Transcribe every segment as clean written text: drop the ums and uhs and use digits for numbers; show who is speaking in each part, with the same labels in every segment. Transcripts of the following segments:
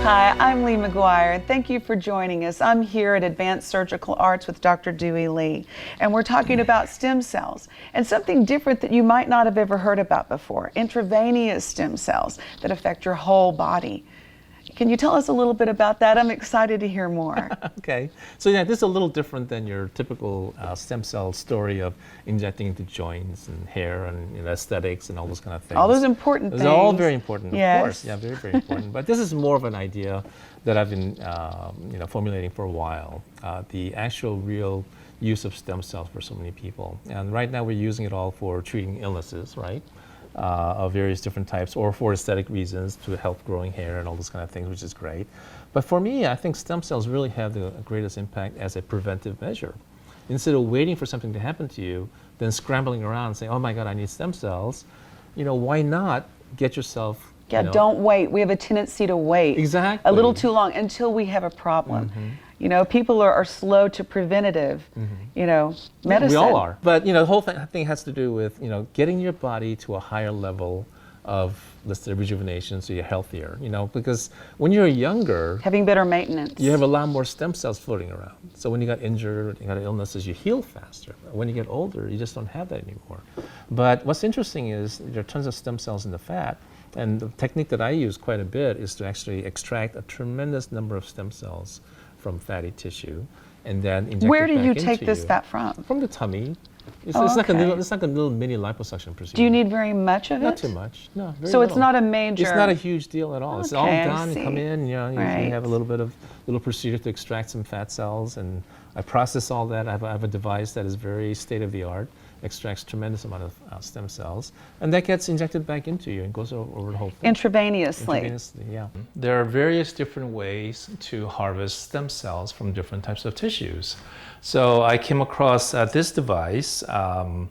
Speaker 1: Hi, I'm Lee McGuire, and thank you for joining us. I'm here at Advanced Surgical Arts with Dr. Doohi Lee, and we're talking about stem cells and something different that you might not have ever heard about before, intravenous stem cells that affect your whole body. Can you tell us a little bit about that? I'm excited to hear more.
Speaker 2: Okay, so yeah, this is a little different than your typical stem cell story of injecting into joints and hair and aesthetics and all those kind of things.
Speaker 1: All those important things.
Speaker 2: Those are all very important,
Speaker 1: Yes.
Speaker 2: of course. Yeah, very, very important. But this is more of an idea that I've been formulating for a while. The actual real use of stem cells for so many people. And right now we're using it all for treating illnesses, right? Of various different types, or for aesthetic reasons to help growing hair and all those kind of things, which is great. But for me, I think stem cells really have the greatest impact as a preventive measure. Instead of waiting for something to happen to you, then scrambling around and saying, oh my God, I need stem cells, why not get yourself
Speaker 1: Don't wait. We have a tendency to wait.
Speaker 2: Exactly.
Speaker 1: A little too long until we have a problem. People are slow to preventative, medicine.
Speaker 2: We all are. But, the whole thing has to do with, getting your body to a higher level of, let's say, rejuvenation so you're healthier, because when you're younger,
Speaker 1: having better maintenance.
Speaker 2: You have a lot more stem cells floating around. So when you got injured, you got illnesses, you heal faster. When you get older, you just don't have that anymore. But what's interesting is there are tons of stem cells in the fat. And the technique that I use quite a bit is to actually extract a tremendous number of stem cells from fatty tissue and then inject
Speaker 1: Where
Speaker 2: it
Speaker 1: do
Speaker 2: back
Speaker 1: you
Speaker 2: into
Speaker 1: take this fat from?
Speaker 2: From the tummy. It's
Speaker 1: Okay.
Speaker 2: like a little mini liposuction procedure.
Speaker 1: Do you need very much of it?
Speaker 2: Not too much. No, very
Speaker 1: So it's
Speaker 2: little.
Speaker 1: not a major.
Speaker 2: It's not a huge deal at all. It's all
Speaker 1: Okay, I
Speaker 2: done.
Speaker 1: see.
Speaker 2: Come in, you
Speaker 1: Right.
Speaker 2: have a little procedure to extract some fat cells, and I process all that. I have a device that is very state of the art, extracts tremendous amount of stem cells, and that gets injected back into you and goes over the whole thing.
Speaker 1: Intravenously.
Speaker 2: Intravenously, yeah. There are various different ways to harvest stem cells from different types of tissues. So I came across this device, and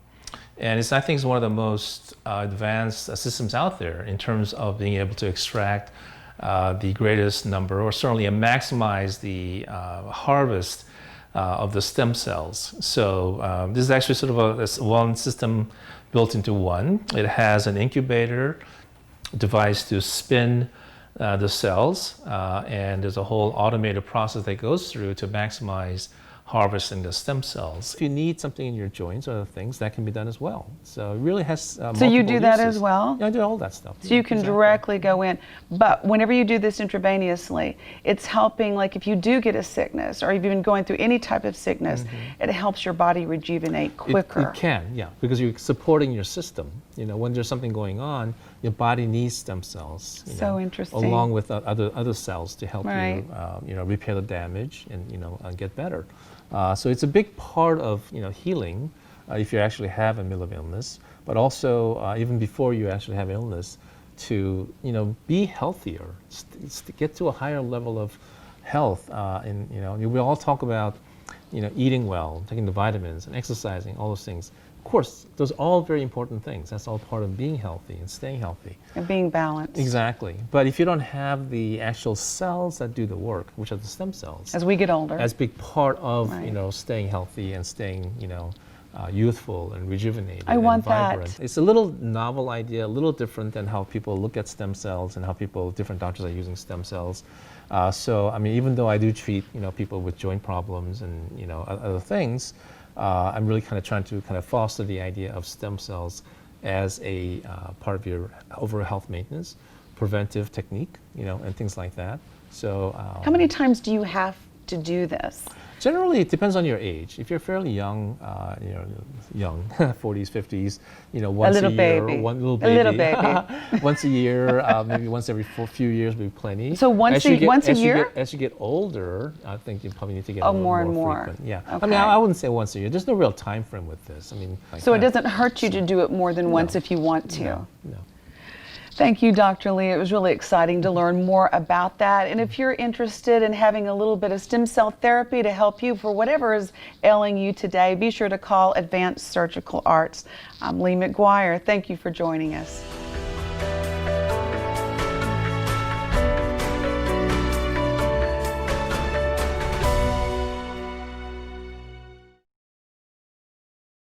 Speaker 2: I think it's one of the most advanced systems out there in terms of being able to extract the greatest number, or certainly maximize the harvest of the stem cells. So this is actually sort of a one system built into one. It has an incubator device to spin the cells, and there's a whole automated process that goes through to maximize harvesting the stem cells. If you need something in your joints or other things, that can be done as well. So it really has
Speaker 1: So you do that as well?
Speaker 2: Yeah, I do all that stuff.
Speaker 1: So you can directly go in. But whenever you do this intravenously, it's helping, like if you do get a sickness or you've been going through any type of sickness, it helps your body rejuvenate quicker.
Speaker 2: It can, yeah, because you're supporting your system. When there's something going on, your body needs stem cells.
Speaker 1: So interesting.
Speaker 2: Along with other cells to help
Speaker 1: Right.
Speaker 2: you, repair the damage and get better. So it's a big part of healing if you actually have a middle of illness, but also even before you actually have illness, to be healthier, get to a higher level of health. And we all talk about eating well, taking the vitamins and exercising, all those things. Of course, those are all very important things. That's all part of being healthy and staying healthy.
Speaker 1: And being balanced.
Speaker 2: Exactly. But if you don't have the actual cells that do the work, which are the stem cells,
Speaker 1: As we get older.
Speaker 2: as a big part of
Speaker 1: Right.
Speaker 2: staying healthy and staying youthful and rejuvenated
Speaker 1: I want
Speaker 2: and vibrant.
Speaker 1: that.
Speaker 2: It's a little novel idea, a little different than how people look at stem cells and how different doctors are using stem cells. So I mean, even though I do treat people with joint problems and other things, I'm really kind of trying to foster the idea of stem cells as a part of your overall health maintenance, preventive technique, and things like that. So
Speaker 1: How many times do you have to do this?
Speaker 2: generally, it depends on your age. If you're fairly young, young, 40s, 50s, once
Speaker 1: little
Speaker 2: a year,
Speaker 1: baby.
Speaker 2: one little
Speaker 1: A
Speaker 2: baby,
Speaker 1: little baby.
Speaker 2: once a year, maybe once every few years would be plenty.
Speaker 1: So once a year?
Speaker 2: As you get older, I think you probably need to get
Speaker 1: Oh,
Speaker 2: a little
Speaker 1: more and more.
Speaker 2: frequent. Yeah, I
Speaker 1: Okay.
Speaker 2: mean, I wouldn't say once a year. There's no real time frame with this. I mean,
Speaker 1: So it doesn't hurt you to do it more than once if you want to.
Speaker 2: No.
Speaker 1: Thank you, Dr. Lee. It was really exciting to learn more about that. And if you're interested in having a little bit of stem cell therapy to help you for whatever is ailing you today, be sure to call Advanced Surgical Arts. I'm Lee McGuire. Thank you for joining us.